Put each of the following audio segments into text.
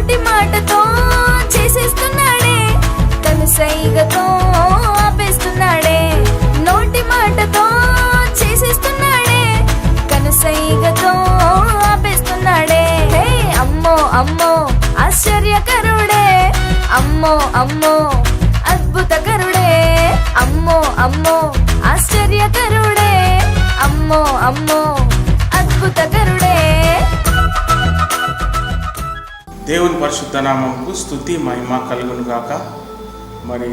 నోటి మాటతో చేసేస్తున్నాడే, కనుసైగతో ఆపేస్తున్నాడే. నోటి మాటతో చేసేస్తున్నాడే, కనుసైగతో ఆపేస్తున్నాడే. హే అమ్మో అమ్మో ఆశ్చర్యకరుడే, అమ్మో అమ్మో అద్భుతకరుడే. అమ్మో అమ్మో ఆశ్చర్యకరుడే, అమ్మో అమ్మో అద్భుతకరుడే. దేవుని పరిశుద్ధ నామముకు స్తుతి మహిమ కలుగును గాక. మరి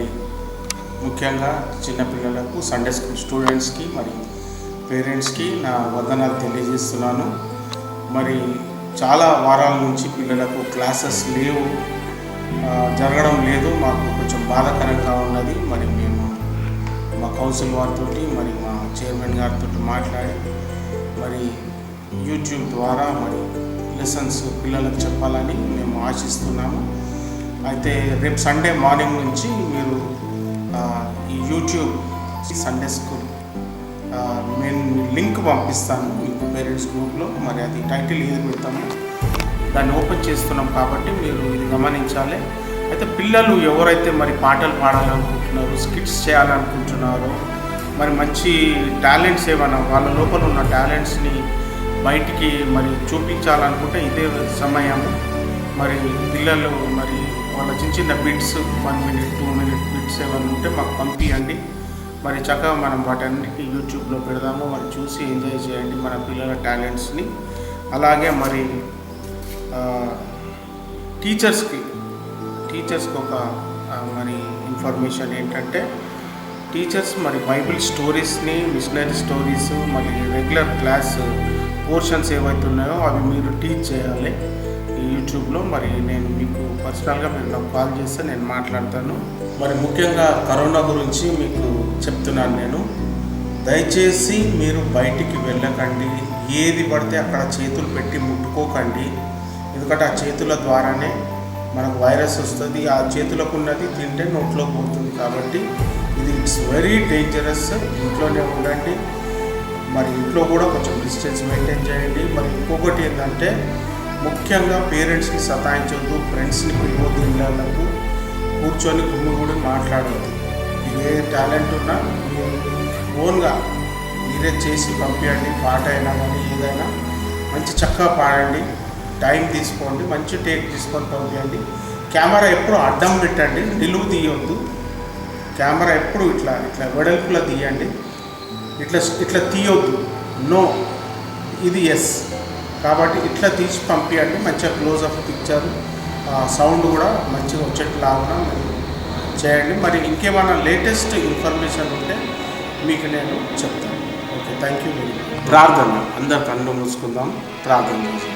ముఖ్యంగా చిన్నపిల్లలకు, సండే స్కూల్ స్టూడెంట్స్కి, మరి పేరెంట్స్కి నా వందనాలు తెలియజేస్తున్నాను. మరి చాలా వారాల నుంచి పిల్లలకు క్లాసెస్ లేవు, జరగడం లేదు. మాకు కొంచెం బాధాకరంగా ఉన్నది. మరి మేము మా కౌన్సిల్ వారితో, మరి మా చైర్మన్ గారితో మాట్లాడి మరి యూట్యూబ్ ద్వారా మరి లెసన్స్ పిల్లలకు చెప్పాలని మేము ఆశిస్తున్నాము. అయితే రేపు సండే మార్నింగ్ నుంచి మీరు ఈ యూట్యూబ్ సండే స్కూల్ నేను లింక్ పంపిస్తాను మీకు పేరెంట్స్ గ్రూప్లో. మరి అది టైటిల్ ఏది పెడతాము దాన్ని ఓపెన్ చేస్తున్నాం కాబట్టి మీరు ఇది గమనించాలి. అయితే పిల్లలు ఎవరైతే మరి పాటలు పాడాలనుకుంటున్నారో, స్కిట్స్ చేయాలనుకుంటున్నారో, మరి మంచి టాలెంట్స్ ఏమైనా వాళ్ళ లోపల ఉన్న టాలెంట్స్ని బయటికి మరి చూపించాలనుకుంటే ఇదే సమయం. మరి పిల్లలు మరి వాళ్ళ చిన్న చిన్న బిట్స్ 1 minute 2 minute బిట్స్ ఏమైనా ఉంటే మాకు పంపించండి. మరి చక్కగా మనం వాటన్నిటికీ యూట్యూబ్లో పెడదాము. మరి చూసి ఎంజాయ్ చేయండి మన పిల్లల టాలెంట్స్ని. అలాగే మరి టీచర్స్కి ఒక మరి ఇన్ఫర్మేషన్ ఏంటంటే, టీచర్స్ మరి బైబిల్ స్టోరీస్ని, మిషనరీ స్టోరీస్, మరి రెగ్యులర్ క్లాస్ పోర్షన్స్ ఏవైతే ఉన్నాయో అవి మీరు టీచ్ చేయాలి ఈ యూట్యూబ్లో. మరి నేను మీకు పర్సనల్గా మీరు నాకు కాల్ చేస్తే నేను మాట్లాడతాను. మరి ముఖ్యంగా కరోనా గురించి మీకు చెప్తున్నాను నేను. దయచేసి మీరు బయటికి వెళ్ళకండి, ఏది పడితే అక్కడ చేతులు పెట్టి ముట్టుకోకండి. ఎందుకంటే ఆ చేతుల ద్వారానే మనకు వైరస్ వస్తుంది. ఆ చేతులకు ఉన్నది తింటే నోట్లో పోతుంది. కాబట్టి ఇది ఇట్స్ వెరీ డేంజరస్. ఇంట్లోనే ఉండండి. మరి ఇంట్లో కూడా కొంచెం డిస్టెన్స్ మెయింటైన్ చేయండి. మరి ఇంకొకటి ఏంటంటే, ముఖ్యంగా పేరెంట్స్ని సతాయించవద్దు, ఫ్రెండ్స్ని పిలవద్దు, ఇళ్ళకు కూర్చొని గుమ్మిగూడి మాట్లాడవద్దు. ఏ టాలెంట్ ఉన్నా మీరు ఓన్గా మీరే చేసి పంపించండి. పాట అయినా కానీ ఏదైనా మంచి చక్కగా పాడండి. టైం తీసుకోండి, మంచి టేక్ తీసుకొని పంపించండి. కెమెరా ఎప్పుడు అడ్డం పెట్టండి, నిలువు తీయొద్దు. కెమెరా ఎప్పుడు ఇట్లా వెడల్పులో తీయండి, ఇట్లా తీయొద్దు. నో, ఇది ఎస్. కాబట్టి ఇట్లా తీసి పంపించండి. మంచిగా క్లోజ్అప్ పిక్చర్, సౌండ్ కూడా మంచిగా వచ్చేట్లాగా చేయండి. మరి ఇంకేమైనా లేటెస్ట్ ఇన్ఫర్మేషన్ ఉంటే మీకు నేను చెప్తాను. Okay, thank you very much. ప్రార్థన, అందరు కళ్ళు మూసుకుందాం, ప్రార్థన చేద్దాం.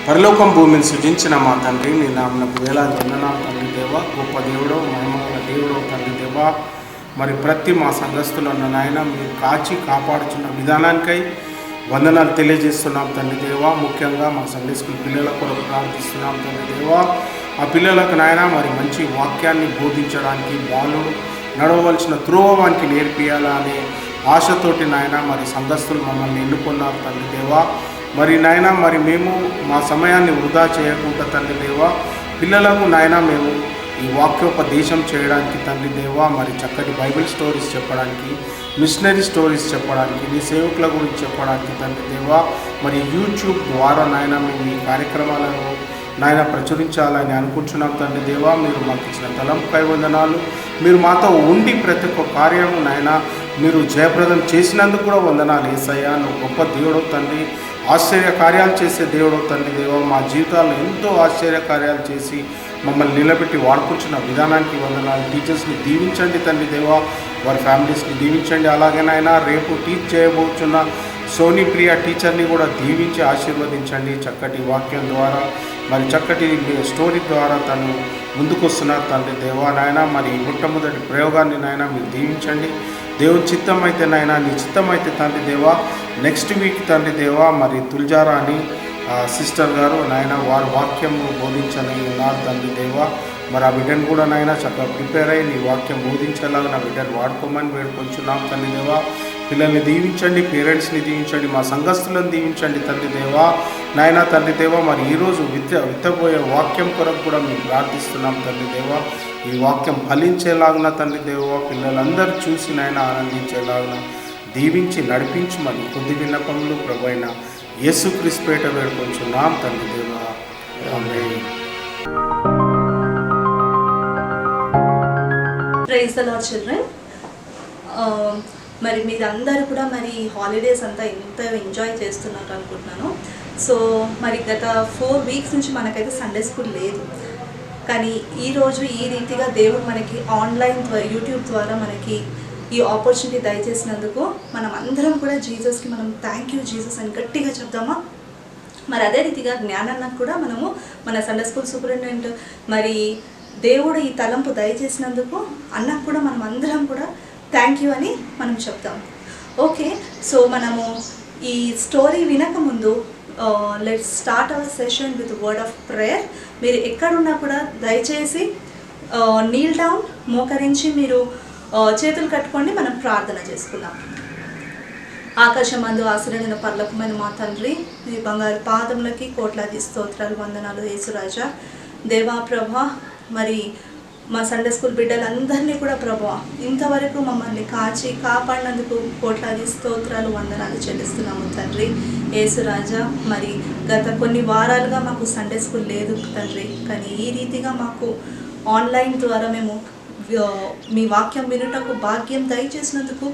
పరలోకం భూమిని సృజించిన మా తండ్రి, నీ నామనకు వేలాది వందనాలు తండ్రి దేవా. గొప్ప దేవుడో, మహిమగల దేవుడో తండ్రి దేవా. మరి ప్రతి మా సంఘస్థులను నాయన మీరు కాచి కాపాడుచున్న విధానానికై వందనాలు తెలియజేస్తున్నాం తండ్రి దేవా. ముఖ్యంగా మా సండే స్కూల్ పిల్లల కొరకు ప్రార్థిస్తున్నాం తండ్రి దేవా. ఆ పిల్లలకు నాయన మరి మంచి వాక్యాన్ని బోధించడానికి, వాళ్ళు నడవవలసిన త్రోవానికి నేర్పియాలా అనే ఆశతోటి నాయన మరి సంఘస్థులు మమ్మల్ని ఎన్నుకున్నారు తండ్రి దేవా. మరి నాయన మరి మేము మా సమయాన్ని వృధా చేయకుండా తండ్రి దేవా, పిల్లలకు నాయన మేము ఈ వాక్యోపదేశం చేయడానికి తండ్రి దేవా, మరి చక్కటి బైబిల్ స్టోరీస్ చెప్పడానికి, మిషనరీ స్టోరీస్ చెప్పడానికి, నీ సేవకుల గురించి చెప్పడానికి తండ్రి దేవా, మరి యూట్యూబ్ ద్వారా నాయన మేము ఈ కార్యక్రమాలను నాయన ప్రచురించాలని అనుకుంటున్నాం తండ్రి దేవా. మీరు మాకు ఇచ్చిన తలంపై వందనాలు. మీరు మాతో ఉండి ప్రతి ఒక్క కార్యము నాయన మీరు జయప్రదం చేసినందుకు కూడా వందనాలు యేసయ్యా. నువ్వు గొప్ప దేవుడు తండ్రి, ఆశ్చర్య కార్యాలు చేసే దేవుడు తండ్రి దేవా. మా జీవితాల్లో ఎంతో ఆశ్చర్య కార్యాలు చేసి మమ్మల్ని నిలబెట్టి వాడుకుంటున్న విధానానికి వందనాలు. టీచర్స్ని దీవించండి తండ్రి దేవా, వారి ఫ్యామిలీస్ని దీవించండి. అలాగేనైనా రేపు టీచ్ చేయబోతున్న సోనీ ప్రియ టీచర్ని కూడా దీవించి ఆశీర్వదించండి. చక్కటి వాక్యం ద్వారా, మరి చక్కటి స్టోరీ ద్వారా తను ముందుకు వస్తున్నారు తండ్రి దేవా. నాయన మరి మొట్టమొదటి ప్రయోగాన్ని నాయన మీరు దీవించండి. దేవుని చిత్తం అయితే నాయన, నీ చిత్తం అయితే తండ్రి దేవా నెక్స్ట్ వీక్ తండ్రి దేవా మరి తుల్జారా అని సిస్టర్ గారు నాయన వారి వాక్యం బోధించని ఉన్నారు తండ్రి దేవా. మరి ఆ బిడ్డను కూడా నాయన చక్కగా ప్రిపేర్ అయ్యి నీ వాక్యం బోధించేలాగా నా బిడ్డను వాడుకోమని వేడుకొంచున్నాం తండ్రి దేవా. పిల్లల్ని దీవించండి, పేరెంట్స్ని దీవించండి, మా సంఘస్థులను దీవించండి తండ్రి దేవా. నాయన తండ్రి దేవా, మరి ఈరోజు విత్తబోయే వాక్యం కొరకు కూడా మేము ప్రార్థిస్తున్నాం తండ్రి దేవా. ఈ వాక్యం ఫలించేలాగున తండ్రి దేవా, పిల్లలందరూ చూసి నాయన ఆనందించేలాగున దీవించి నడిపించమని కొద్ది విన్నపములు ప్రభు అయిన యేసుక్రీస్తు పేట వేడుకొంచున్నాం తండ్రి దేవా. Amen. Praise the lord children. మరి మీరందరూ కూడా మరి హాలిడేస్ అంతా ఎంత ఎంజాయ్ చేస్తున్నారు అనుకుంటున్నాను. సో మరి గత 4 వీక్స్ నుంచి మనకైతే సండే స్కూల్ లేదు. కానీ ఈరోజు ఈ రీతిగా దేవుడు మనకి ఆన్లైన్ ద్వారా యూట్యూబ్ ద్వారా మనకి ఈ ఆపర్చునిటీ దయచేసినందుకు మనం అందరం కూడా జీసస్కి మనం థ్యాంక్ యూ జీసస్ అని గట్టిగా చెప్దామా? మరి అదే రీతిగా జ్ఞానానికి కూడా మనము మన సండే స్కూల్ సూపరింటెండెంట్ మరి దేవుడు ఈ తలంపు దయచేసినందుకు అన్నకు కూడా మనం అందరం కూడా థ్యాంక్ యూ అని మనం చెప్తాం. ఓకే, సో మనము ఈ స్టోరీ వినకముందు let's start our session with word of prayer. మీరు ఎక్కడున్నా కూడా దయచేసి నీల్ డౌన్, మోకరించి మీరు చేతులు కట్టుకోండి. మనం ప్రార్థన చేసుకుందాం. ఆకాశమందు ఆశ్రయమైన పర్లకమైన మా తండ్రి, మీ బంగారు పాదములకి కోట్లాది స్తోత్రాలు, వందనాలు యేసురాజా. దేవా ప్రభా, మరి మా సండే స్కూల్ బిడ్డలందరినీ కూడా ప్రభా ఇంతవరకు మమ్మల్ని కాచి కాపాడినందుకు కోట్లాది స్తోత్రాలు, వందనాలు చెల్లిస్తున్నాము తండ్రి యేసురాజా. మరి గత కొన్ని వారాలుగా మాకు సండే స్కూల్ లేదు తండ్రి, కానీ ఈ రీతిగా మాకు ఆన్లైన్ ద్వారా మేము మీ వాక్యం వినుటకు భాగ్యం దయచేసినందుకు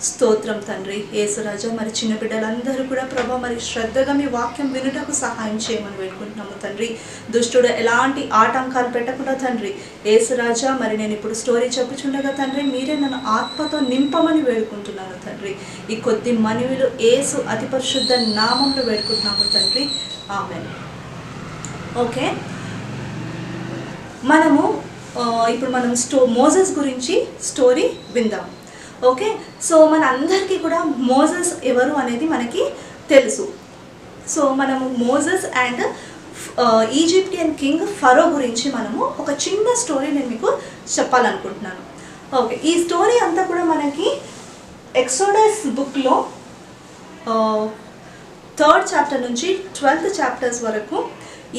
స్తోత్రం తండ్రి యేసురాజా. మరి చిన్న బిడ్డలందరూ కూడా ప్రభా మరి శ్రద్ధగా మీ వాక్యం వినుటకు సహాయం చేయమని వేడుకుంటున్నాము తండ్రి. దుష్టుడు ఎలాంటి ఆటంకాలు పెట్టకుండా తండ్రి యేసురాజా, మరి నేను ఇప్పుడు స్టోరీ చెప్పుచుండగా తండ్రి మీరే నన్ను ఆత్మతో నింపమని వేడుకుంటున్నాను తండ్రి. ఈ కొద్ది మనవిలు యేసు అతి పరిశుద్ధ నామంలో వేడుకుంటున్నాము తండ్రి. ఆమేన్. ఓకే, మనము ఇప్పుడు మనం మోజెస్ గురించి స్టోరీ విందాం. ఓకే, సో మన అందరికీ కూడా మోజెస్ ఎవరు అనేది మనకి తెలుసు. సో మనము మోజెస్ అండ్ ఈజిప్టియన్ కింగ్ ఫరో గురించి మనము ఒక చిన్న స్టోరీ నేను మీకు చెప్పాలనుకుంటున్నాను. ఓకే, ఈ స్టోరీ అంతా కూడా మనకి ఎక్సోడస్ బుక్లో 3rd చాప్టర్ నుంచి 12th చాప్టర్స్ వరకు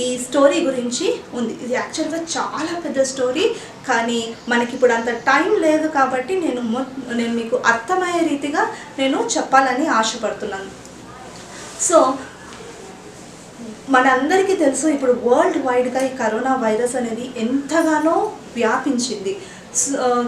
ఈ స్టోరీ గురించి ఉంది. ఇది యాక్చువల్గా చాలా పెద్ద స్టోరీ, కానీ మనకి ఇప్పుడు అంత టైం లేదు కాబట్టి నేను మీకు అర్థమయ్యే రీతిగా నేను చెప్పాలని ఆశపడుతున్నాను. సో మనందరికీ తెలుసు ఇప్పుడు వరల్డ్ వైడ్గా ఈ కరోనా వైరస్ అనేది ఎంతగానో వ్యాపించింది.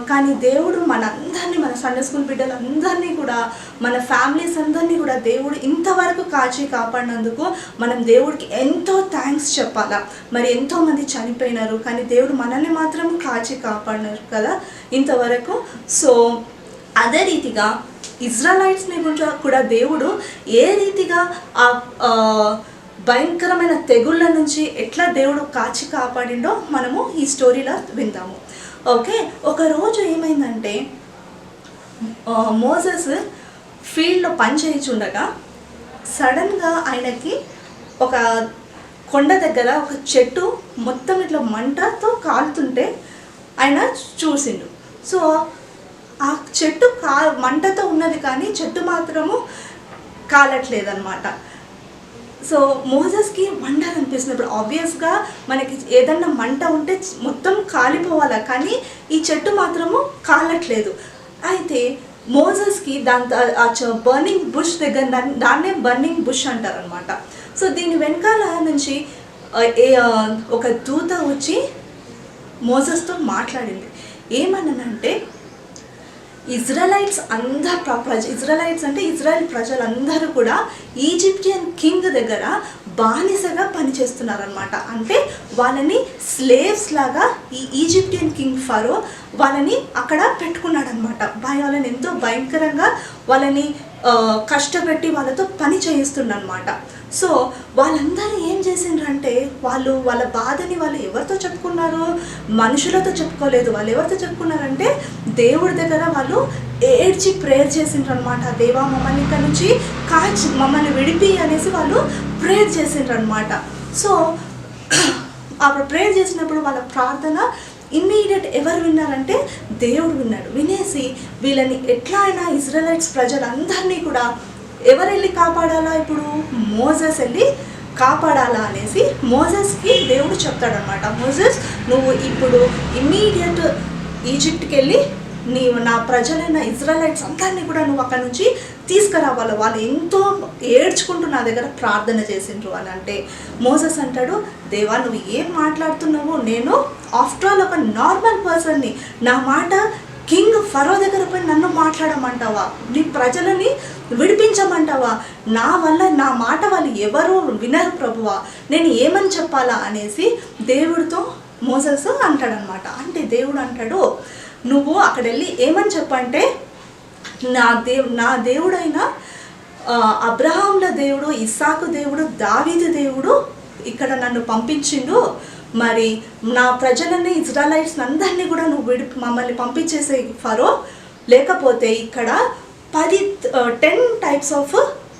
కానీ దేవుడు మనందరినీ, మన సండే స్కూల్ బిడ్డలందరినీ కూడా, మన ఫ్యామిలీస్ అందరినీ కూడా దేవుడు ఇంతవరకు కాచి కాపాడినందుకు మనం దేవుడికి ఎంతో థ్యాంక్స్ చెప్పాలా. మరి ఎంతోమంది చనిపోయినారు, కానీ దేవుడు మనల్ని మాత్రం కాచి కాపాడినారు కదా ఇంతవరకు. సో అదే రీతిగా ఇజ్రాయలైట్స్ని కూడా దేవుడు ఏ రీతిగా భయంకరమైన తెగుళ్ళ నుంచి ఎట్లా దేవుడు కాచి కాపాడిండో మనము ఈ స్టోరీలో విందాము. ఓకే, ఒకరోజు ఏమైందంటే మోసెస్ ఫీల్డ్లో పని చేయించుండగా సడన్గా ఆయనకి ఒక కొండ దగ్గర ఒక చెట్టు మొత్తం ఇట్లా మంటతో కాలుతుంటే ఆయన చూసిండు. సో ఆ చెట్టు మంటతో ఉన్నది కానీ చెట్టు మాత్రము కాలట్లేదన్నమాట. సో మోసెస్కి వండర్ అనిపిస్తుంది. ఇప్పుడు ఆబ్వియస్గా మనకి ఏదన్నా మంట ఉంటే మొత్తం కాలిపోవాలా, కానీ ఈ చెట్టు మాత్రము కాలట్లేదు. అయితే మోసెస్కి బర్నింగ్ బుష్ దగ్గర, దాన్నే బర్నింగ్ బుష్ అంటారనమాట. సో దీని వెనకాల నుంచి ఒక దూత వచ్చి మోసెస్తో మాట్లాడింది. ఏమన్నానంటే ఇజ్రాయలైట్స్ ఇజ్రాయలైట్స్ అంటే ఇజ్రాయెల్ ప్రజలందరూ కూడా ఈజిప్టియన్ కింగ్ దగ్గర బానిసగా పనిచేస్తున్నారనమాట. అంటే వాళ్ళని స్లేవ్స్ లాగా ఈ ఈజిప్టియన్ కింగ్ ఫరో వాళ్ళని అక్కడ పెట్టుకున్నాడు అనమాట. వాళ్ళని ఎంతో భయంకరంగా వాళ్ళని కష్టపెట్టి వాళ్ళతో పని చేయిస్తుండనమాట. సో వాళ్ళందరూ ఏం చేసిండ్రంటే వాళ్ళ బాధని వాళ్ళు ఎవరితో చెప్పుకున్నారు? మనుషులతో చెప్పుకోలేదు. వాళ్ళు ఎవరితో చెప్పుకున్నారంటే దేవుడి దగ్గర వాళ్ళు ఏడ్చి ప్రేయర్ చేసిండ్రు అనమాట. దేవా మమ్మల్ని ఇక్కడ నుంచి కాచి మమ్మల్ని విడిపి అనేసి వాళ్ళు ప్రేయర్ చేసిండ్రు అనమాట. సో అప్పుడు ప్రేయర్ చేసినప్పుడు వాళ్ళ ప్రార్థన ఇమ్మీడియట్ ఎవరు విన్నారంటే దేవుడు విన్నాడు. వినేసి వీళ్ళని ఎట్లా అయినా ఇజ్రాయెలైట్స్ ప్రజలందరినీ కూడా ఎవరు వెళ్ళి కాపాడాలా, ఇప్పుడు మోసెస్ వెళ్ళి కాపాడాలా అనేసి మోసెస్కి దేవుడు చెప్తాడనమాట. మోసెస్ నువ్వు ఇప్పుడు ఇమ్మీడియట్ ఈజిప్ట్కి వెళ్ళి నా ప్రజలైన ఇజ్రాయెలైట్స్ అందరినీ కూడా నువ్వు అక్కడ నుంచి తీసుకురావాలి, వాళ్ళు ఎంతో ఏడ్చుకుంటూ నా దగ్గర ప్రార్థన చేసిండ్రు అని అంటే మోసెస్ అంటాడు, దేవా నువ్వు ఏం మాట్లాడుతున్నావు, నేను ఆఫ్టర్ ఆల్ ఒక నార్మల్ పర్సన్ని, నా మాట కింగ్ ఫరో దగ్గర పోయి నన్ను మాట్లాడమంటావా, నీ ప్రజలని విడిపించమంటావా, నా వల్ల నా మాట వాళ్ళు ఎవరు వినరు ప్రభువా, నేను ఏమని చెప్పాలా అనేసి దేవుడితో మోసెస్ అంటాడనమాట. అంటే దేవుడు అంటాడు, నువ్వు అక్కడ వెళ్ళి ఏమని చెప్పంటే నా దేవుడైన అబ్రహాంల దేవుడు, ఇస్సాకు దేవుడు, దావీదు దేవుడు ఇక్కడ నన్ను పంపించిండు, మరి నా ప్రజలని ఇజ్రాయెలైట్స్ అందరినీ కూడా నువ్వు మమ్మల్ని పంపించేసే ఫరో, లేకపోతే ఇక్కడ 10 టైప్స్ ఆఫ్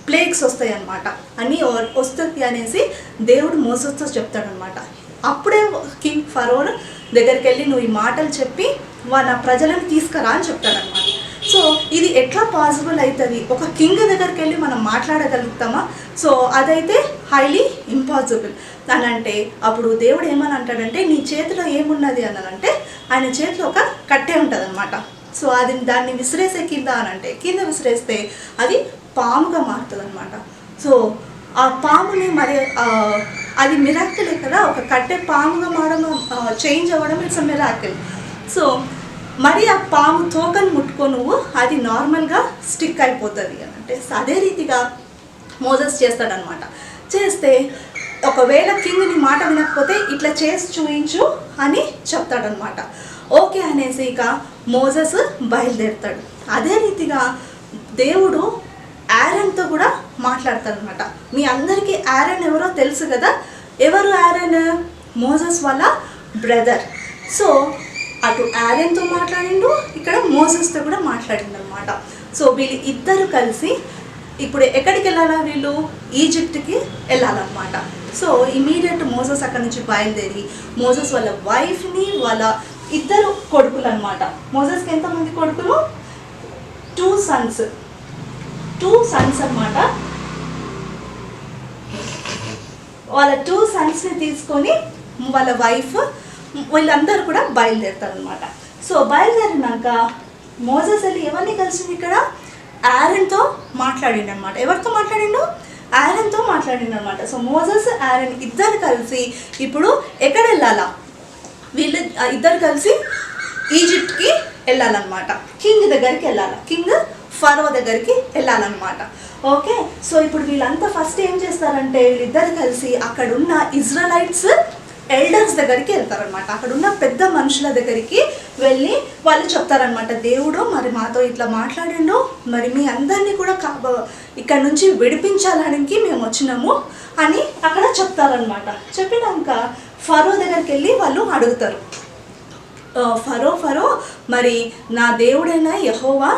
ప్లేగ్స్ వస్తాయి అన్నమాట అని వస్తుంది అనేసి దేవుడు మోసెస్తో చెప్తాడనమాట. అప్పుడే కింగ్ ఫరో దగ్గరికి వెళ్ళి నువ్వు ఈ మాటలు చెప్పి నా ప్రజలను తీసుకురా అని చెప్తాడనమాట. సో ఇది ఎట్లా పాసిబుల్ అవుతుంది, ఒక కింగ్ దగ్గరికి వెళ్ళి మనం మాట్లాడగలుగుతామా? సో అదైతే హైలీ ఇంపాసిబుల్ అని అంటే అప్పుడు దేవుడు ఏమని అంటాడంటే నీ చేతిలో ఏమున్నది అనంటే ఆయన చేతిలో ఒక కట్టె ఉంటుంది అనమాట. సో దాన్ని విసిరేసే కింద అని అంటే కింద విసిరేస్తే అది పాముగా మారుతుంది అనమాట. సో ఆ పాముని మరి అది మిరాకిల్ కదా, ఒక కట్టె పాముగా మారడం చేంజ్ అవ్వడం ఇట్స్ అ మిరాకిల్. సో మరి ఆ పాము తోకను ముట్టుకో నువ్వు, అది నార్మల్గా స్టిక్ అయిపోతుంది అని అంటే అదే రీతిగా మోసెస్ చేస్తాడనమాట. చేస్తే ఒకవేళ కింగ్ నీ మాట వినకపోతే ఇట్లా చేసి చూయించు అని చెప్తాడనమాట. ఓకే అనేసి ఇక మోసెస్ బయలుదేరుతాడు. అదే రీతిగా దేవుడు ఆరోన్తో కూడా మాట్లాడతాడనమాట. మీ అందరికీ ఆరోన్ ఎవరో తెలుసు కదా, ఎవరు ఆరోన్? మోసెస్ వాళ్ళ బ్రదర్. సో అటు ఆరోన్తో మాట్లాడిండు, ఇక్కడ మోసెస్తో కూడా మాట్లాడిండు అనమాట. సో వీళ్ళు ఇద్దరు కలిసి ఇప్పుడు ఎక్కడికి వెళ్ళాలా, వీళ్ళు ఈజిప్ట్కి వెళ్ళాలన్నమాట. సో ఇమీడియట్ మోసెస్ అక్కడ నుంచి బయలుదేరి మోసెస్ వాళ్ళ వైఫ్ని వాళ్ళ ఇద్దరు కొడుకులు అనమాట. మోసెస్కి ఎంతమంది కొడుకులు? 2 సన్స్ అనమాట. వాళ్ళ 2 సన్స్ని తీసుకొని వాళ్ళ వైఫ్ వీళ్ళందరూ కూడా బయలుదేరుతారనమాట. సో బయలుదేరినాక మోసెస్ వెళ్ళి ఎవరిని కలిసింది, ఇక్కడ ఆరోన్తో మాట్లాడిండు అనమాట. ఎవరితో మాట్లాడిండు? ఆరోన్తో మాట్లాడిండు అనమాట. సో మోసెస్ ఆరోన్ ఇద్దరు కలిసి ఇప్పుడు ఎక్కడ వెళ్ళాలా, వీళ్ళు ఇద్దరు కలిసి ఈజిప్ట్కి వెళ్ళాలన్నమాట. కింగ్ దగ్గరికి వెళ్ళాలి, కింగ్ ఫరో దగ్గరికి వెళ్ళాలన్నమాట. ఓకే, సో ఇప్పుడు వీళ్ళంతా ఫస్ట్ ఏం చేస్తారంటే వీళ్ళిద్దరు కలిసి అక్కడున్న ఇజ్రాయెలైట్స్ ఎల్డర్స్ దగ్గరికి వెళ్తారనమాట. అక్కడున్న పెద్ద మనుషుల దగ్గరికి వెళ్ళి వాళ్ళు చెప్తారనమాట, దేవుడు మరి మాతో ఇట్లా మాట్లాడిండు, మరి మీ అందరినీ కూడా ఇక్కడ నుంచి విడిపించాలనికి మేము వచ్చినాము అని అక్కడ చెప్తారనమాట. చెప్పినాక ఫరో దగ్గరికి వెళ్ళి వాళ్ళు అడుగుతారు, ఫరో మరి నా దేవుడైన యెహోవా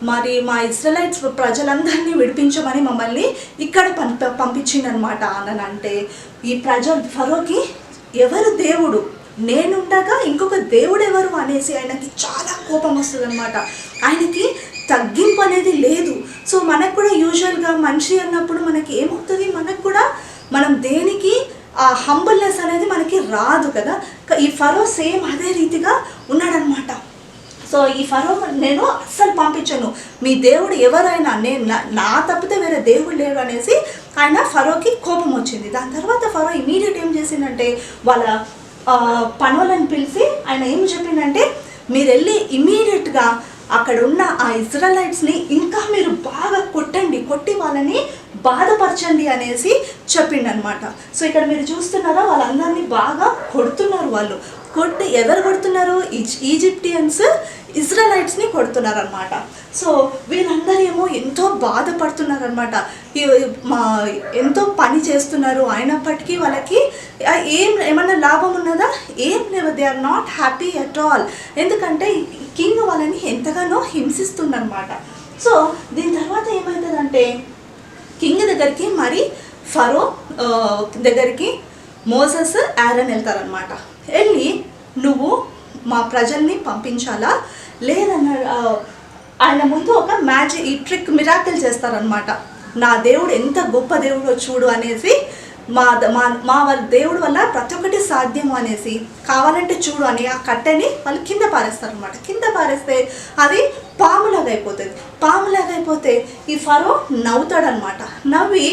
మరి మా ఇజ్రాయెలైట్స్ ప్రజలందరినీ విడిపించమని మమ్మల్ని ఇక్కడ పంపించిందనమాట అని అంటే ఈ ఫరోకి ఎవరు దేవుడు, నేనుండగా ఇంకొక దేవుడు ఎవరు అనేసి ఆయనకి చాలా కోపం వస్తుంది అనమాట. ఆయనకి తగ్గింపు అనేది లేదు. సో మనకు కూడా యూజువల్గా మనిషి అన్నప్పుడు మనకి ఏమవుతుంది, మనకు కూడా మనం దేనికి ఆ హంబల్నెస్ అనేది మనకి రాదు కదా. ఈ ఫరో సేమ్ అదే రీతిగా ఉన్నాడనమాట. సో ఈ ఫరో నేను అస్సలు పంపించను, మీ దేవుడు ఎవరైనా నేను నా తప్పితే వేరే దేవుడు లేడు అనేసి ఆయన ఫరోకి కోపం వచ్చింది. దాని తర్వాత ఫరో ఇమీడియట్ ఏం చేసిందంటే వాళ్ళ పనులను పిలిచి ఆయన ఏం చెప్పిందంటే మీరు వెళ్ళి ఇమీడియట్గా అక్కడ ఉన్న ఆ ఇజ్రాయెలైట్స్ని ఇంకా మీరు బాగా కొట్టి వాళ్ళని బాధపరచండి అనేసి చెప్పిండనమాట. సో ఇక్కడ మీరు చూస్తున్నారా వాళ్ళందరినీ బాగా కొడుతున్నారు. వాళ్ళు ఎవరు కొడుతున్నారు? ఈజిప్టియన్స్ ఇజ్రాయెలైట్స్ని కొడుతున్నారు అనమాట. సో వీళ్ళందరూ ఏమో ఎంతో బాధపడుతున్నారు అనమాట. ఎంతో పని చేస్తున్నారు, అయినప్పటికీ వాళ్ళకి ఏమన్నా లాభం ఉన్నదా? ఏం లేదు. They are not happy at all. ఎందుకంటే కింగ్ వాళ్ళని ఎంతగానో హింసిస్తుందన్నమాట. సో దీని తర్వాత ఏమవుతుందంటే కింగ్ దగ్గరికి మరి ఫరో దగ్గరికి మోసెస్ ఆరోన్ వెళ్తారనమాట. వెళ్ళి నువ్వు మా ప్రజల్ని పంపించాలా లేదన్న ఆయన ముందు ఒక మ్యాజిక్ ఈ ట్రిక్ మిరాకిల్ చేస్తారనమాట. నా దేవుడు ఎంత గొప్ప దేవుడో చూడు అనేసి, మా మా మా వాళ్ళ దేవుడు వల్ల ప్రతి ఒక్కటి సాధ్యము అనేసి, కావాలంటే చూడు అని ఆ కట్టెని వాళ్ళు కింద పారేస్తారనమాట. కింద పారేస్తే అది పాములాగా అయిపోతుంది. పాములాగా అయిపోతే ఈ ఫరో నవ్వుతాడనమాట. నవ్వి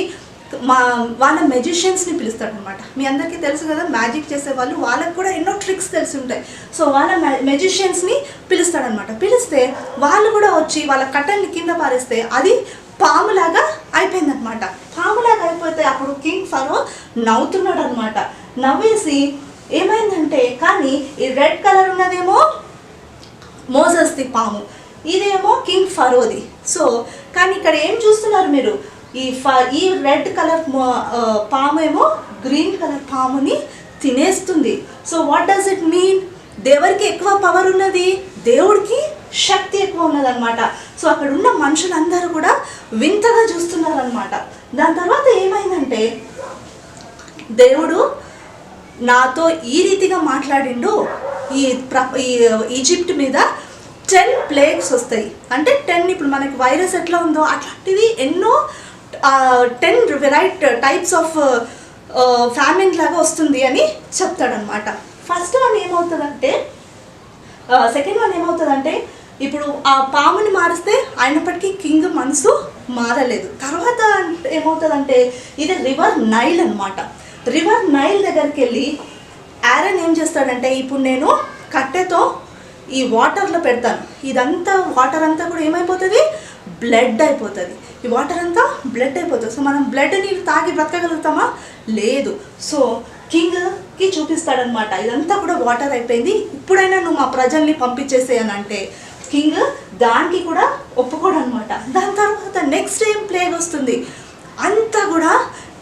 వాళ్ళ మెజిషియన్స్ని పిలుస్తాడనమాట. మీ అందరికీ తెలుసు కదా, మ్యాజిక్ చేసే వాళ్ళు, వాళ్ళకి కూడా ఎన్నో ట్రిక్స్ తెలిసి ఉంటాయి. సో వాళ్ళ మెజిషియన్స్ని పిలుస్తాడనమాట. పిలిస్తే వాళ్ళు కూడా వచ్చి వాళ్ళ కట్టెల్ని కింద పారేస్తే అది పాములాగా అయిపోయిందనమాట. పాములాగా అయిపోతే అప్పుడు కింగ్ ఫరో నవ్వుతున్నాడు అనమాట. నవ్వేసి ఏమైందంటే, కానీ ఈ రెడ్ కలర్ ఉన్నదేమో మోసెస్ది పాము, ఇదేమో కింగ్ ఫరోది. సో కానీ ఇక్కడ ఏం చూస్తున్నారు మీరు, ఈ రెడ్ కలర్ పాము ఏమో గ్రీన్ కలర్ పాముని తినేస్తుంది. So what does it mean? దేవుడికి ఎక్కువ పవర్ ఉన్నది, దేవుడికి శక్తి ఎక్కువ ఉన్నదన్నమాట. సో అక్కడ ఉన్న మనుషులందరూ కూడా వింతగా చూస్తున్నారనమాట. దాని తర్వాత ఏమైందంటే, దేవుడు నాతో ఈ రీతిగా మాట్లాడిండు, ఈ ఈజిప్ట్ మీద 10 ప్లేగ్స్ వస్తాయి. అంటే 10, ఇప్పుడు మనకి వైరస్ ఎట్లా ఉందో అట్లాంటివి ఎన్నో 10 టైప్స్ ఆఫ్ ఫ్యామిన్ లాగా వస్తుంది అని చెప్తాడనమాట. ఫస్ట్ వన్ ఏమవుతుందంటే, సెకండ్ వన్ ఏమవుతుందంటే, ఇప్పుడు ఆ పాముని మారిస్తే అయినప్పటికీ కింగ్ మనసు మారలేదు. తర్వాత ఏమవుతుందంటే, ఇది రివర్ నైల్ అనమాట. రివర్ నైల్ దగ్గరికి వెళ్ళి ఆరన్ ఏం చేస్తాడంటే, ఇప్పుడు నేను కట్టెతో ఈ వాటర్లో పెడతాను, ఇదంతా వాటర్ అంతా కూడా ఏమైపోతుంది, బ్లడ్ అయిపోతుంది. ఈ వాటర్ అంతా బ్లడ్ అయిపోతుంది. సో మనం బ్లడ్ నీళ్ళు తాగి బ్రతకగలుగుతామా? లేదు. సో కింగ్కి చూపిస్తాడనమాట, ఇదంతా కూడా వాటర్ అయిపోయింది, ఇప్పుడైనా నువ్వు మా ప్రజల్ని పంపించేసేయనంటే కింగ్ దానికి కూడా ఒప్పుకోడు అనమాట. దాని తర్వాత నెక్స్ట్ ఏం ప్లేగ్ వస్తుంది, అంతా కూడా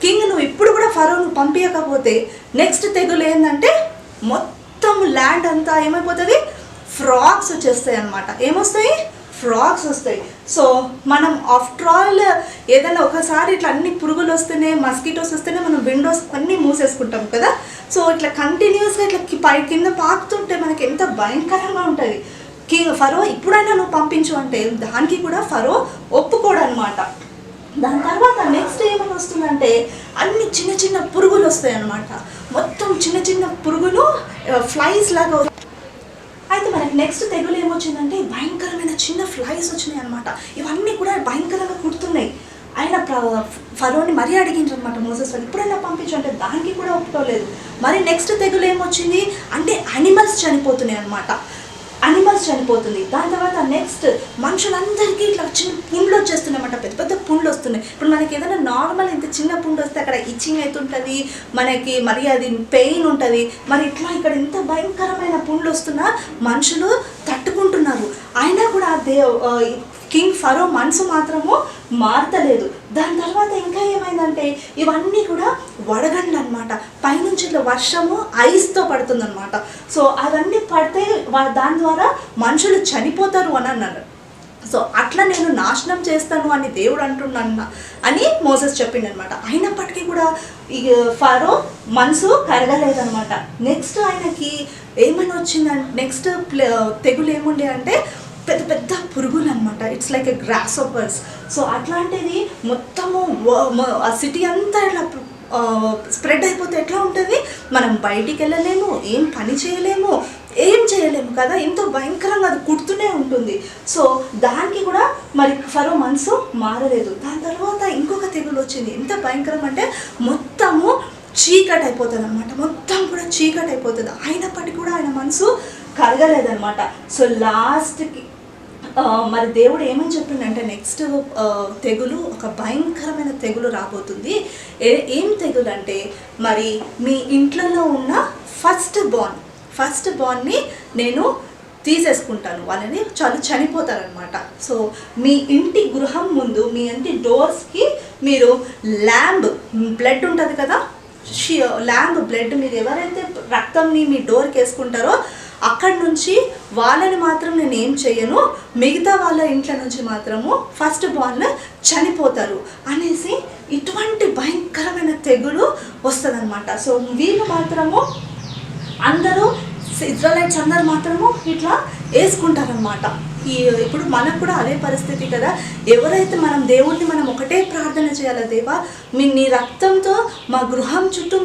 కింగ్ నువ్వు ఇప్పుడు కూడా ఫరోను పంపించకపోతే నెక్స్ట్ తెగులు ఏంటంటే, మొత్తం ల్యాండ్ అంతా ఏమైపోతుంది, ఫ్రాగ్స్ వచ్చేస్తాయి అనమాట. ఏమొస్తాయి? ఫ్రాగ్స్ వస్తాయి. సో మనం ఆఫ్టర్ ఆల్ ఏదైనా ఒకసారి ఇట్లా అన్ని పురుగులు వస్తేనే, మస్కిటోస్ వస్తేనే మనం విండోస్ అన్నీ మూసేసుకుంటాం కదా. సో ఇట్లా కంటిన్యూస్గా ఇట్లా కింద పాకుతుంటే మనకి ఎంత భయంకరంగా ఉంటుంది. ఫరో ఇప్పుడైనా నువ్వు పంపించు అంటే దానికి కూడా ఫరో ఒప్పుకోడు అనమాట. దాని తర్వాత నెక్స్ట్ ఏమని వస్తుందంటే, అన్ని చిన్న చిన్న పురుగులు వస్తాయి అన్నమాట. మొత్తం చిన్న చిన్న పురుగులు ఫ్లైస్ లాగా. అయితే మనకి నెక్స్ట్ తెగులు ఏమొచ్చిందంటే, భయంకరమైన చిన్న ఫ్లైస్ వచ్చినాయి అనమాట. ఇవన్నీ కూడా భయంకరంగా కుడుతున్నాయి. ఆయన ఫరోని మరీ అడిగిండ్రు అనమాట మోసెస్ వాళ్ళు, ఇప్పుడైనా పంపించు అంటే దానికి కూడా ఒప్పుకోలేదు. మరి నెక్స్ట్ తెగులు ఏమొచ్చింది అంటే, అనిమల్స్ చనిపోతున్నాయి అనమాట. అనిమల్స్ చనిపోతుంది. దాని తర్వాత నెక్స్ట్ మనుషులందరికీ ఇట్లా చిన్న పుండ్లు వచ్చేస్తున్నాయి అన్నమాట. పెద్ద పెద్ద పుండ్లు వస్తున్నాయి. ఇప్పుడు మనకి ఏదైనా నార్మల్ ఇంత చిన్న పుండు వస్తే అక్కడ ఇచ్చింగ్ అవుతుంటుంది, మనకి మరి అది పెయిన్ ఉంటుంది. మరి ఇట్లా ఇక్కడ ఇంత భయంకరమైన పుండ్లు వస్తున్నా మనుషులు తట్టుకుంటున్నారు. అయినా కూడా కింగ్ ఫరో మనసు మాత్రము మారతలేదు. దాని తర్వాత ఇంకా ఏమైందంటే, ఇవన్నీ కూడా వడగండ్లు అనమాట. పైనుంచి ఇట్లా వర్షము ఐస్తో పడుతుందన్నమాట. సో అవన్నీ పడితే దాని ద్వారా మనుషులు చనిపోతారు అని అన్నారు. సో అట్లా నేను నాశనం చేస్తాను అని దేవుడు అంటున్నాను అని మోసెస్ చెప్పిండు అనమాట. అయినప్పటికీ కూడా ఈ ఫరో మనసు కరగలేదనమాట. నెక్స్ట్ ఆయనకి ఏమని వచ్చిందంటే, నెక్స్ట్ తెగులు ఏముండే అంటే, పెద్ద పెద్ద పురుగులు అనమాట. It's like a grasshoppers. So అట్లాంటిది మొత్తము ఆ సిటీ అంతా ఇట్లా స్ప్రెడ్ అయిపోతే ఎట్లా ఉంటుంది, మనం బయటికి వెళ్ళలేము, ఏం పని చేయలేము, ఏం చేయలేము కదా, ఎంతో భయంకరంగా అది కుడుతూనే ఉంటుంది. సో దానికి కూడా మరి ఫరో మనసు మారలేదు. దాని తర్వాత ఇంకొక తెగులు వచ్చింది. ఎంత భయంకరం అంటే, మొత్తము చీకటి అయిపోతుంది అనమాట. మొత్తం కూడా చీకటి అయిపోతుంది. అయినప్పటికీ కూడా ఆయన మనసు కరగలేదనమాట. సో లాస్ట్కి మరి దేవుడు ఏమని చెప్పిండంటే, నెక్స్ట్ తెగులు ఒక భయంకరమైన తెగులు రాబోతుంది. ఏం తెగులు అంటే, మరి మీ ఇంట్లలో ఉన్న ఫస్ట్ బార్న్ని నేను తీసేసుకుంటాను, వాళ్ళని చనిపోతారనమాట. సో మీ ఇంటి గృహం ముందు, మీ ఇంటి డోర్స్కి మీరు ల్యాంబ్ బ్లడ్ ఉంటుంది కదా, ల్యాంబ్ బ్లడ్ మీరు ఎవరైతే రక్తంని మీ డోర్కి వేసుకుంటారో అక్కడి నుంచి వాళ్ళని మాత్రం నేను ఏం చేయను, మిగతా వాళ్ళ ఇంట్లో నుంచి మాత్రము ఫస్ట్ బార్న్ చనిపోతారు అనేసి ఇటువంటి భయంకరమైన తెగులు వస్తుందన్నమాట. సో వీళ్ళు మాత్రము అందరూ ఇజ్రాయలైట్స్ అందరు మాత్రము ఇట్లా వేసుకుంటారనమాట. ఇప్పుడు మనకు కూడా అదే పరిస్థితి కదా. ఎవరైతే మనం దేవుడిని మనం ఒకటే ప్రార్థన చేయాలి, దేవా నీ రక్తంతో మా గృహం చుట్టూ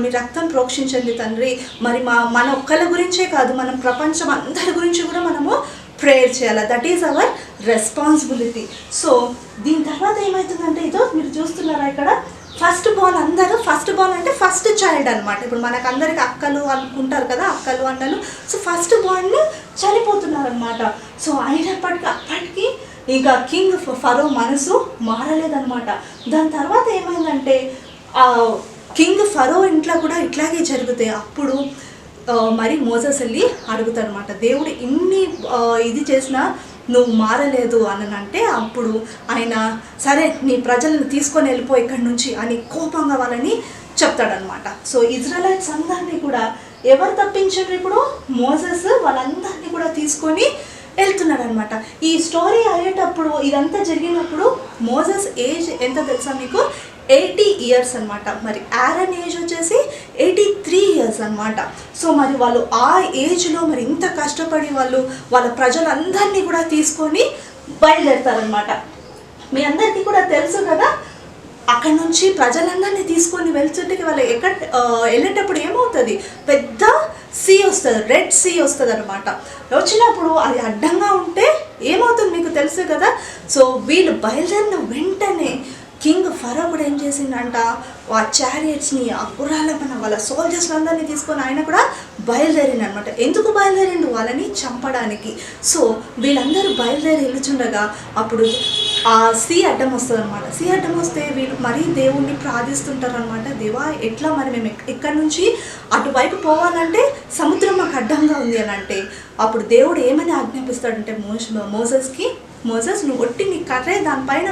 మీ రక్తం ప్రోక్షించండి తండ్రి. మరి మన ఒక్కళ్ళ గురించే కాదు, మనం ప్రపంచం అందరి గురించి కూడా మనము ప్రేయర్ చేయాలి. That is our responsibility. So దీని తర్వాత ఏమవుతుందంటే, ఇదో మీరు చూస్తున్నారా ఇక్కడ ఫస్ట్ బాల్, అందరూ ఫస్ట్ బాల్ అంటే ఫస్ట్ చైల్డ్ అనమాట. ఇప్పుడు మనకు అందరికి అక్కలు అనుకుంటారు కదా, అక్కలు అన్నలు. సో ఫస్ట్ బాల్ని చనిపోతున్నారనమాట. సో అప్పటికి ఇంకా కింగ్ ఫరో మనసు మారలేదనమాట. దాని తర్వాత ఏమైందంటే కింగ్ ఫరో ఇంట్లో కూడా ఇట్లాగే జరుగుతాయి. అప్పుడు మరి మోసెస్ వెళ్ళి అడుగుతాడనమాట, దేవుడు ఇన్ని ఇది చేసినా నువ్వు మారలేదు అని అంటే, అప్పుడు ఆయన సరే నీ ప్రజలను తీసుకొని వెళ్ళిపో ఇక్కడి నుంచి అని కోపంగా వాళ్ళని చెప్తాడనమాట. సో ఇజ్రాయలైట్స్ అందరినీ కూడా ఎవరు తప్పించారు? ఇప్పుడు మోసెస్ వాళ్ళందరినీ కూడా తీసుకొని వెళ్తున్నాడు అనమాట. ఈ స్టోరీ అయ్యేటప్పుడు, ఇదంతా జరిగినప్పుడు మోసెస్ ఏజ్ ఎంత తెలుసా మీకు? 80 years అనమాట. మరి ఆరన్ ఏజ్ వచ్చేసి 83 years అనమాట. సో మరి వాళ్ళు ఆ ఏజ్లో మరి ఇంత కష్టపడి వాళ్ళ ప్రజలందరినీ కూడా తీసుకొని బయలుదేరుతారనమాట. మీ అందరికీ కూడా తెలుసు కదా, అక్కడ నుంచి ప్రజలందరినీ తీసుకొని వెళ్తుంటే వాళ్ళు వెళ్ళేటప్పుడు ఏమవుతుంది, పెద్ద సీ వస్తుంది, రెడ్ సీ వస్తుంది అనమాట. వచ్చినప్పుడు అది అడ్డంగా ఉంటే ఏమవుతుంది మీకు తెలుసు కదా. సో వీళ్ళు బయలుదేరిన వెంటనే కింగ్ ఫరో కూడా ఏం చేసిందంట, ఆ చారియట్స్ని, ఆ గుర్రాలను, వాళ్ళ సోల్జర్స్ అందరినీ తీసుకొని ఆయన కూడా బయలుదేరిండు అనమాట. ఎందుకు బయలుదేరిండు? వాళ్ళని చంపడానికి. సో వీళ్ళందరూ బయలుదేరి వెళ్తుండగా అప్పుడు ఆ సీ అడ్డం వస్తుంది అనమాట. సీ అడ్డం వస్తే వీళ్ళు మరీ దేవుణ్ణి ప్రార్థిస్తుంటారు అనమాట. దేవా ఎట్లా మరి మేము ఇక్కడ నుంచి అటువైపు పోవాలంటే సముద్రం మాకు అడ్డంగా ఉంది అని అంటే, అప్పుడు దేవుడు ఏమని ఆజ్ఞాపిస్తాడంటే మోసెస్ నువ్వు ఒట్టి నీ కర్రే దానిపైన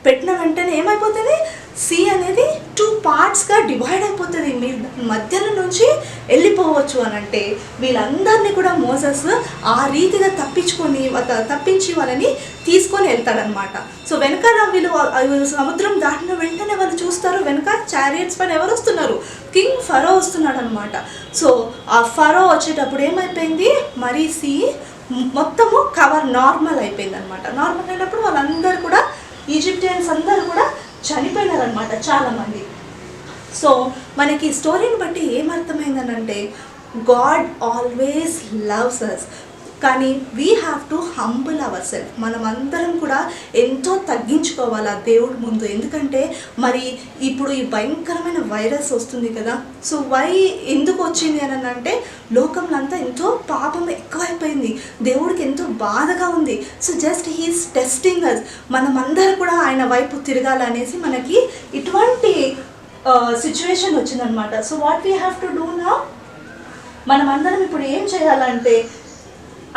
పెట్టిన వెంటనే ఏమైపోతుంది, సీ అనేది 2 partsగా డివైడ్ అయిపోతుంది, మీరు మధ్యలో నుంచి వెళ్ళిపోవచ్చు అని అంటే, వీళ్ళందరినీ కూడా మోసెస్ ఆ రీతిగా తప్పించి వాళ్ళని తీసుకొని వెళ్తాడనమాట. సో వెనకాల వీళ్ళు సముద్రం దాటిన వెంటనే వాళ్ళు చూస్తారు, వెనక చారియట్స్ పైన ఎవరు వస్తున్నారు, కింగ్ ఫరో వస్తున్నాడు అనమాట. సో ఆ ఫరో వచ్చేటప్పుడు ఏమైపోయింది, మరి సీ మొత్తము కవర్ నార్మల్ అయిపోయింది అనమాట. నార్మల్ అయినప్పుడు వాళ్ళందరూ కూడా ఈజిప్టియన్స్ అందరూ కూడా చనిపోయినారనమాట చాలామంది. సో మనకి స్టోరీని బట్టి ఏమర్థమైందనంటే, గాడ్ ఆల్వేస్ లవ్స్ అస్, కానీ we have to humble our self. మనం అందరం కూడా ఎంతో తగ్గించుకోవాలి ఆ దేవుడి ముందు. ఎందుకంటే మరి ఇప్పుడు ఈ భయంకరమైన వైరస్ వస్తుంది కదా. సో ఎందుకు వచ్చింది అని అంటే, లోకంలో అంతా ఎంతో పాపం ఎక్కువైపోయింది, దేవుడికి ఎంతో బాధగా ఉంది. సో జస్ట్ హీస్ టెస్టింగ్ అస్, మనమందరం కూడా ఆయన వైపు తిరగాలనేసి మనకి ఇటువంటి సిచ్యువేషన్ వచ్చిందనమాట. So what we have to do now, మనమందరం ఇప్పుడు ఏం చేయాలంటే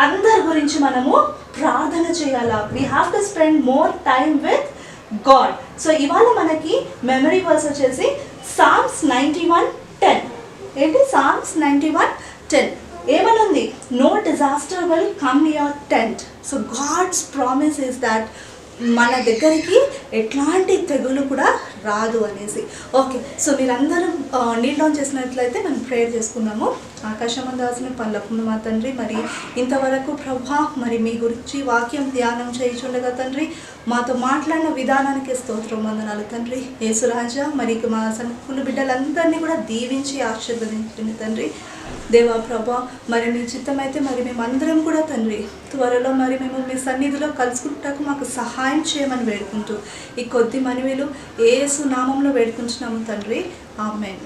అందరి గురించి మనము ప్రార్థన చేయాలా. We have to spend more time with God. So ఇవాళ మనకి మెమరీ వర్స్ వచ్చేసి Psalms 91:10. ఏంటి Psalms 91:10 ఏమనుంది, no disaster will come your tent. So God's promise is that మన దగ్గరికి ఎట్లాంటి తెగులు కూడా రాదు అనేసి. ఓకే, సో మీరందరూ నీల్ డౌన్ చేసినట్లయితే మనం ప్రేయర్ చేసుకున్నాము. ఆకాశమందాసిన పల్లపును మా తండ్రి, మరి ఇంతవరకు ప్రభా మరి మీ గురించి వాక్యం ధ్యానం చేయించుండగా తండ్రి, మాతో మాట్లాడిన విధానానికి స్తోత్రం వందనాలు తండ్రి. యేసురాజా మరి మా సంకుల బిడ్డలందరినీ కూడా దీవించి ఆశీర్వదించండి తండ్రి. దేవా ప్రభా మరి మీ చిత్తమైతే మరి మేమందరం కూడా తండ్రి త్వరలో మరి మేము మీ సన్నిధిలో కలుసుకుంటాకు మాకు సహాయం చేయమని వేడుకుంటూ ఈ కొద్ది మనవిలు యేసు నామంలో వేడుకుంటున్నాము తండ్రి. ఆమేన్.